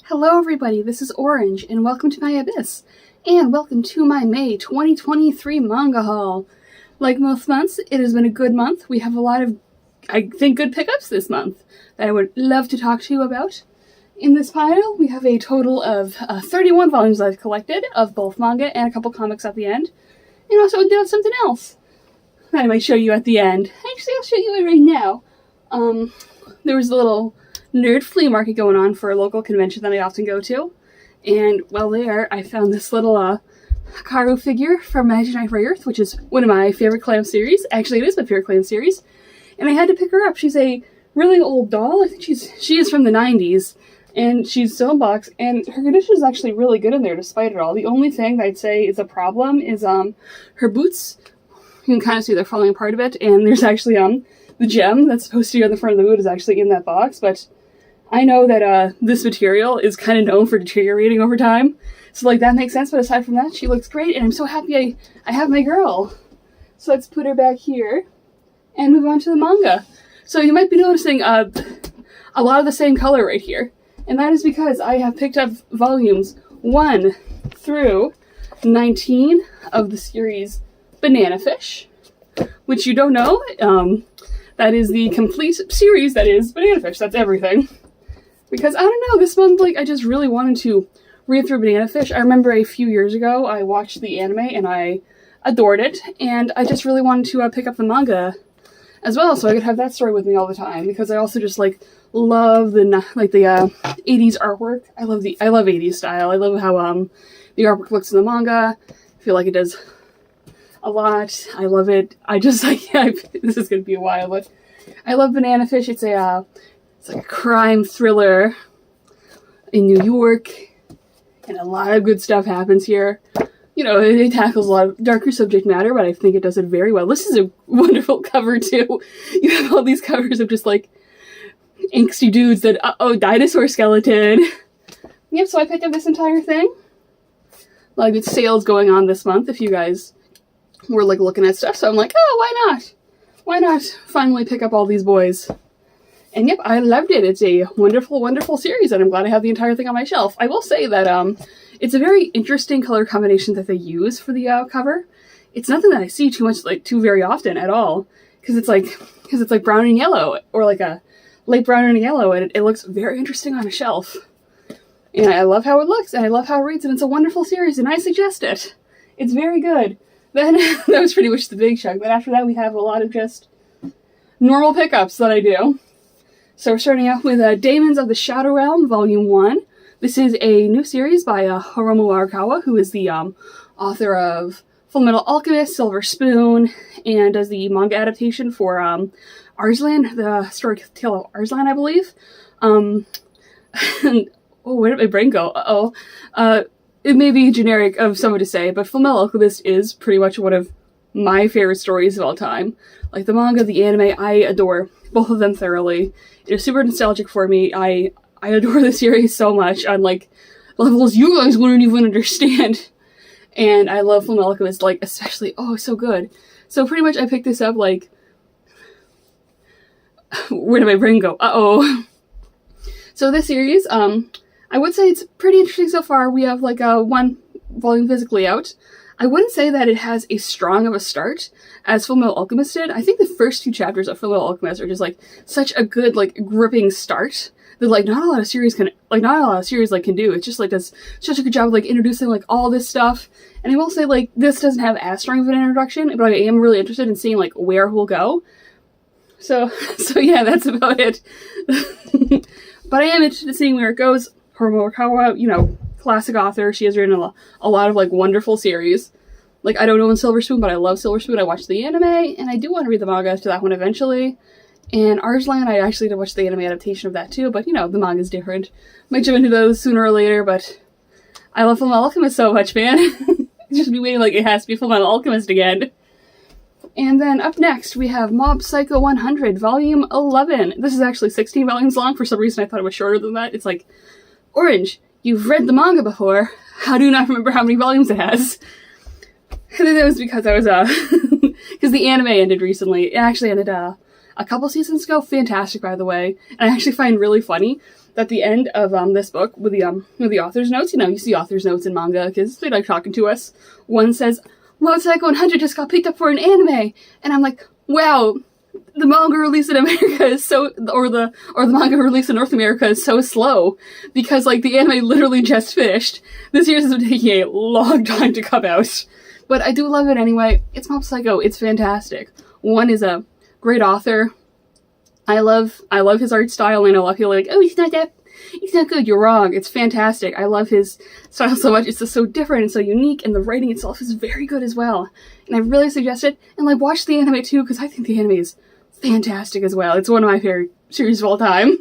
Hello everybody, this is Orange, and welcome to my Abyss, and welcome to my May 2023 manga haul. Like most months, it has been a good month. We have a lot of, I think, good pickups this month that I would love to talk to you about. In this pile, we have a total of 31 volumes I've collected of both manga and a couple comics at the end. And also I did something else that I might show you at the end. Actually, I'll show you it right now. There was a little nerd flea market going on for a local convention that I often go to. And while there, I found this little Hikaru figure from Imaginary Earth, which is one of my favorite clam series. Actually, it is my favorite clam series. And I had to pick her up. She's a really old doll. I think she is from the 90s. And she's still in box. And her condition is actually really good in there despite it all. The only thing that I'd say is a problem is her boots. You can kind of see they're falling apart a bit. And there's actually the gem that's supposed to be on the front of the boot is actually in that box. But I know that this material is kind of known for deteriorating over time. So, like, that makes sense. But aside from that, she looks great. And I'm so happy I have my girl. So let's put her back here and move on to the manga. So you might be noticing a lot of the same color right here. And that is because I have picked up volumes 1 through 19 of the series Banana Fish. Which you don't know, that is the complete series that is Banana Fish. That's everything. Because, I don't know, this month, like, I just really wanted to read through Banana Fish. I remember a few years ago, I watched the anime, and I adored it, and I just really wanted to pick up the manga as well, so I could have that story with me all the time, because I also just, like, love the 80s artwork. I love 80s style. I love how, the artwork looks in the manga. I feel like it does a lot. I love it. I just, like, yeah, this is gonna be a while, but I love Banana Fish. It's like a crime thriller in New York, and a lot of good stuff happens here. You know, it tackles a lot of darker subject matter, but I think it does it very well. This is a wonderful cover, too. You have all these covers of just, like, angsty dudes that, dinosaur skeleton. Yep, so I picked up this entire thing. A lot of good sales going on this month, if you guys were, like, looking at stuff. So I'm like, oh, why not? Why not finally pick up all these boys? And yep, I loved it. It's a wonderful, wonderful series, and I'm glad I have the entire thing on my shelf. I will say that it's a very interesting color combination that they use for the cover. It's nothing that I see too very often at all, because it's like brown and yellow, or like a light brown and yellow, and it looks very interesting on a shelf. And I love how it looks, and I love how it reads, and it's a wonderful series, and I suggest it. It's very good. Then that was pretty much the big chunk. But after that, we have a lot of just normal pickups that I do. So we're starting out with Daemons of the Shadow Realm, Volume 1. This is a new series by Hiromu Arakawa, who is the author of Fullmetal Alchemist, Silver Spoon, and does the manga adaptation for Arslan, the historic tale of Arslan, I believe. Oh, where did my brain go? It may be generic of someone to say, but Fullmetal Alchemist is pretty much one of my favorite stories of all time. Like, the manga, the anime, I adore both of them thoroughly. It is super nostalgic for me. I adore the series so much on, like, levels you guys wouldn't even understand. And I love Fullmetal Alchemist, like, especially, so good. So pretty much I picked this up, like, where did my brain go? So this series, I would say it's pretty interesting so far. We have, like, one volume physically out. I wouldn't say that it has as strong of a start as Fullmetal Alchemist did. I think the first 2 chapters of Fullmetal Alchemist are just, like, such a good, like, gripping start that, like, not a lot of series can do. It just, like, does such a good job of, like, introducing, like, all this stuff. And I will say, like, this doesn't have as strong of an introduction, but I am really interested in seeing, like, where we'll go. So yeah, that's about it. But I am interested in seeing where it goes. Hiromu Arakawa, you know, classic author. She has written a lot of, like, wonderful series. Like, I don't know in Silver Spoon, but I love Silver Spoon. I watched the anime, and I do want to read the manga to that one eventually. And Arslan, I actually did watch the anime adaptation of that too, but, you know, the manga's different. Might jump into those sooner or later, but I love Fullmetal Alchemist so much, man. Just be waiting like it has to be Fullmetal Alchemist again. And then up next, we have Mob Psycho 100, Volume 11. This is actually 16 volumes long. For some reason, I thought it was shorter than that. It's like, Orange, you've read the manga before. How do you not remember how many volumes it has? And then that was because I was, because the anime ended recently. It actually ended, a couple seasons ago. Fantastic, by the way. And I actually find really funny at the end of this book with the author's notes, you see author's notes in manga because they like talking to us. One says, Motorcycle 100 just got picked up for an anime, and I'm like, wow, the manga release in America is so, or the manga release in North America is so slow because like the anime literally just finished. This series has been taking a long time to come out, but I do love it anyway. It's Mob Psycho. It's fantastic. One is a great author. I love his art style. I know a lot of people are like, oh, he's not good. You're wrong. It's fantastic. I love his style so much. It's just so different and so unique, and the writing itself is very good as well. And I really suggest it. And like, watch the anime too, because I think the anime is fantastic as well. It's one of my favorite series of all time.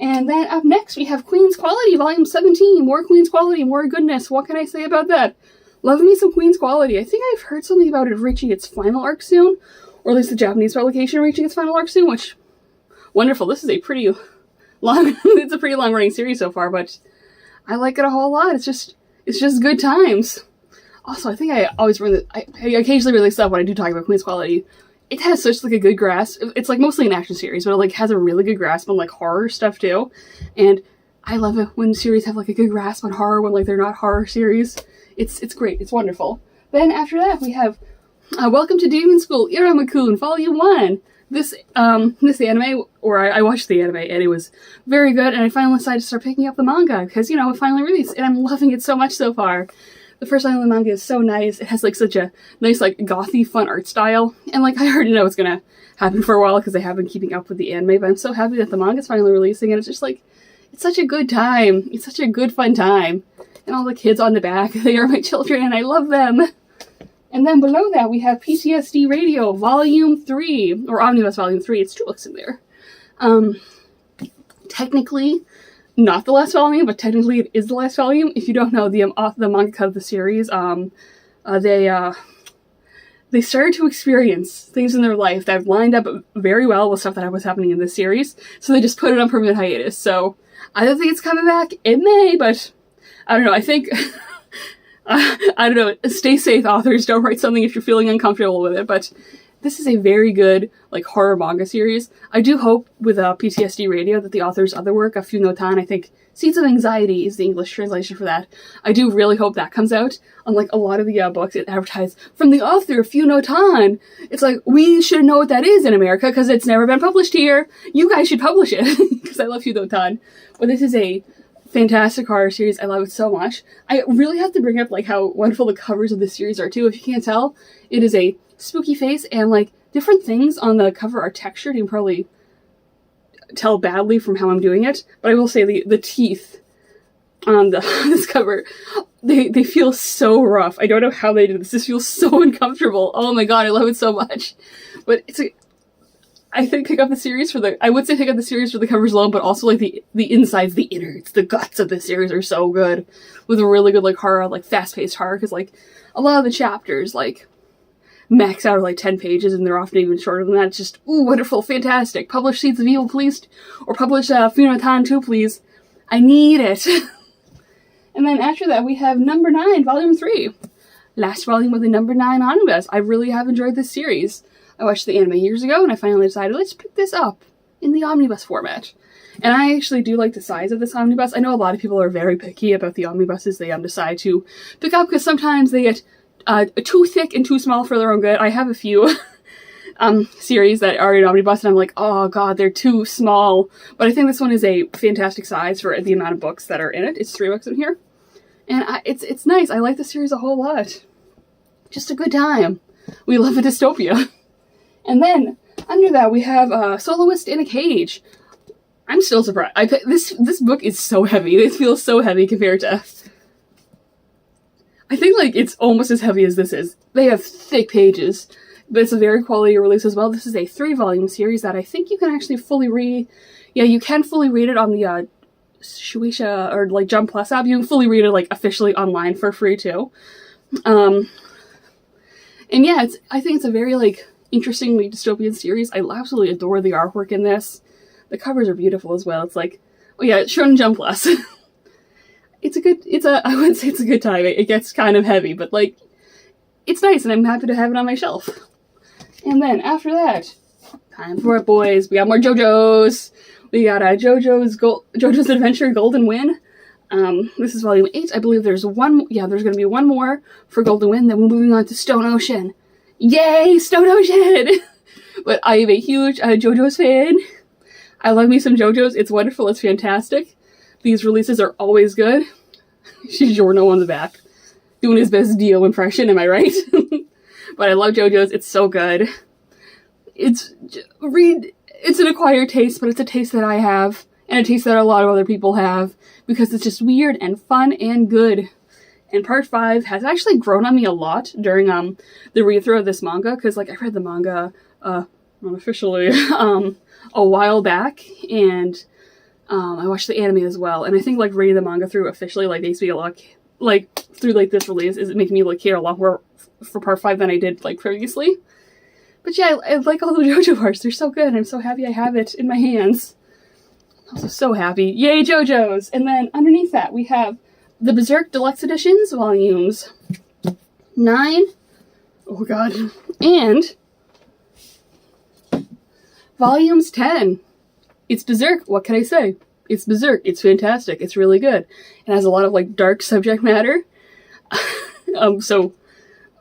And then up next we have Queen's Quality, Volume 17. More Queen's Quality, more goodness. What can I say about that? Love me some Queen's Quality. I think I've heard something about it reaching its final arc soon, or at least the Japanese publication reaching its final arc soon, which, wonderful. This is a pretty long, it's a pretty long running series so far, but I like it a whole lot. It's just good times. Also, I think I always I occasionally really stuff when I do talk about Queen's Quality. It has such like a good grasp. It's like mostly an action series, but it like has a really good grasp on like horror stuff too. And I love it when series have like a good grasp on horror when like they're not horror series. It's great. It's wonderful. Then after that we have Welcome to Demon School, Irama-kun, Volume 1. This anime, or I watched the anime, and it was very good, and I finally decided to start picking up the manga, because, it finally released, and I'm loving it so much so far. The first line of the manga is so nice. It has, like, such a nice, like, gothy, fun art style, and, like, I already know it's gonna happen for a while, because I have been keeping up with the anime, but I'm so happy that the manga's finally releasing, and it's just, like, it's such a good time. It's such a good, fun time. And all the kids on the back, they are my children, and I love them. And then below that, we have PTSD Radio, Volume 3, or Omnibus Volume 3. It's 2 books in there. Technically, not the last volume, but technically it is the last volume. If you don't know, the mangaka of the series, they started to experience things in their life that lined up very well with stuff that was happening in this series, so they just put it on permanent hiatus. So, I don't think it's coming back. It may, but I don't know. I think... I don't know, stay safe, authors. Don't write something if you're feeling uncomfortable with it, but this is a very good, like, horror manga series. I do hope with PTSD Radio that the author's other work, A Few no Tan, I think Seeds of Anxiety is the English translation for that. I do really hope that comes out. Unlike a lot of the books it advertised from the author, A Few no Tan. It's like, we should know what that is in America because it's never been published here. You guys should publish it because I love Few no Tan. But this is a fantastic horror series. I love it so much. I really have to bring up like how wonderful the covers of this series are too. If you can't tell, it is a spooky face, and like different things on the cover are textured. You can probably tell badly from how I'm doing it, but I will say the teeth on this cover, they feel so rough. I don't know how they did this. This feels so uncomfortable. Oh my god, I love it so much. But I think pick up the series for the covers alone, but also like the insides, the innards, the guts of the series are so good, with a really good like horror, like fast-paced horror, because like a lot of the chapters like max out at like 10 pages, and they're often even shorter than that. It's just, ooh, wonderful, fantastic. Publish Seeds of Evil, please, or publish Funatan 2, please. I need it. And then after that, we have number 9, volume 3. Last volume of the number 9 omnibus. I really have enjoyed this series. I watched the anime years ago, and I finally decided, let's pick this up in the omnibus format. And I actually do like the size of this omnibus. I know a lot of people are very picky about the omnibuses they decide to pick up, because sometimes they get too thick and too small for their own good. I have a few series that are in omnibus, and I'm like, oh god, they're too small. But I think this one is a fantastic size for the amount of books that are in it. It's 3 books in here. And it's nice. I like the series a whole lot. Just a good time. We love a dystopia. And then, under that, we have Soloist in a Cage. I'm still surprised. This book is so heavy. It feels so heavy compared to... I think, like, it's almost as heavy as this is. They have thick pages. But it's a very quality release as well. This is a 3-volume series that I think you can actually fully read. Yeah, you can fully read it on the Shueisha or, like, Jump Plus app. You can fully read it, like, officially online for free, too. And yeah, I think it's a very, like... interestingly dystopian series. I absolutely adore the artwork in this. The covers are beautiful as well. It's like, oh yeah, it's Shonen Jump Plus. I wouldn't say it's a good time. It gets kind of heavy, but like, it's nice, and I'm happy to have it on my shelf. And then after that, time for it, boys. We got more JoJo's. We got JoJo's Adventure Golden Wind. This is volume 8. I believe there's one. Yeah, there's going to be one more for Golden Wind. Then we're moving on to Stone Ocean. Yay, Stone Ocean! But I am a huge JoJo's fan. I love me some JoJo's. It's wonderful. It's fantastic. These releases are always good. She's Giorno on the back, doing his best Dio impression. Am I right? But I love JoJo's. It's so good. It's an acquired taste, but it's a taste that I have, and a taste that a lot of other people have, because it's just weird and fun and good. And part 5 has actually grown on me a lot during the read-through of this manga, because like I read the manga unofficially a while back, and I watched the anime as well, and I think like reading the manga through officially like makes me a lot like through like this release is making me like care a lot more for part 5 than I did like previously. But yeah, I like all the JoJo parts. They're so good. I'm so happy I have it in my hands. I'm also so happy. Yay, JoJo's! And then underneath that we have the Berserk Deluxe Editions, volumes 9. Oh god. And volumes 10. It's Berserk. What can I say? It's Berserk. It's fantastic. It's really good. It has a lot of like dark subject matter. So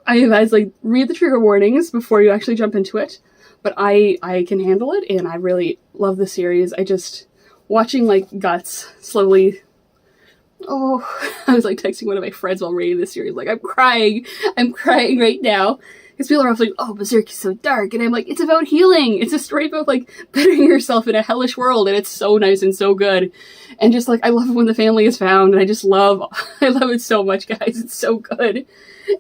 I advise like read the trigger warnings before you actually jump into it. But I can handle it, and I really love the series. I just watching like Guts slowly. Oh, I was like texting one of my friends while reading this series, like I'm crying right now. Because people are like, oh, Berserk is so dark. And I'm like, it's about healing. It's a story about, like, bettering yourself in a hellish world. And it's so nice and so good. And just, like, I love it when the family is found. And I love it so much, guys. It's so good.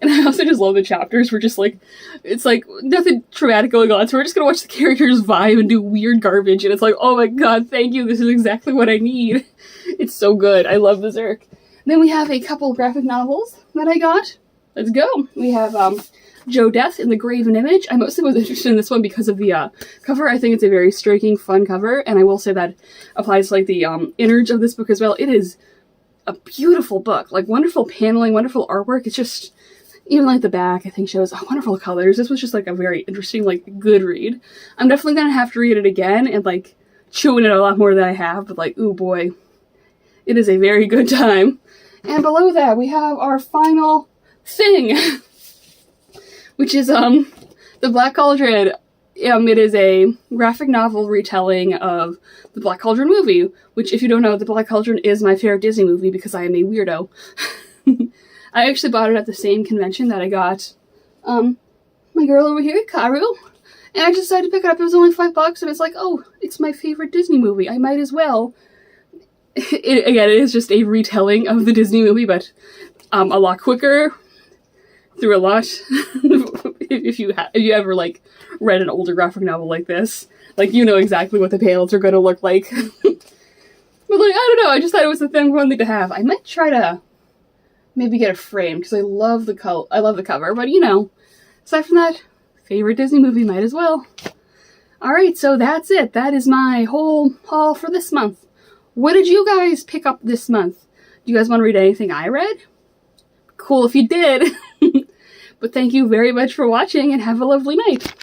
And I also just love the chapters. We're just, like, it's, like, nothing traumatic going on. So we're just gonna watch the characters vibe and do weird garbage. And it's like, oh my god, thank you. This is exactly what I need. It's so good. I love Berserk. Then we have a couple graphic novels that I got. Let's go. We have, Joe Death in the Graven Image. I mostly was interested in this one because of the cover. I think it's a very striking, fun cover, and I will say that applies to like the innards of this book as well. It is a beautiful book, like wonderful paneling, wonderful artwork. It's just, even like the back, I think shows wonderful colors. This was just like a very interesting, like good read. I'm definitely gonna have to read it again and like chew in it a lot more than I have, but like, ooh boy, it is a very good time. And below that, we have our final thing. Which is, The Black Cauldron. It is a graphic novel retelling of the Black Cauldron movie, which, if you don't know, the Black Cauldron is my favorite Disney movie because I am a weirdo. I actually bought it at the same convention that I got, my girl over here, Karu, and I just decided to pick it up. It was only $5, and it's like, oh, it's my favorite Disney movie. I might as well. Again, it is just a retelling of the Disney movie, but, a lot quicker, through a lot. if you ever like read an older graphic novel like this, like you know exactly what the panels are going to look like. But like I don't know, I just thought it was a fun thing to have. I might try to maybe get a frame because I love the cover. But you know, aside from that, favorite Disney movie, might as well. All right, so that's it. That is my whole haul for this month. What did you guys pick up this month? Do you guys want to read anything I read? Cool if you did. But thank you very much for watching, and have a lovely night.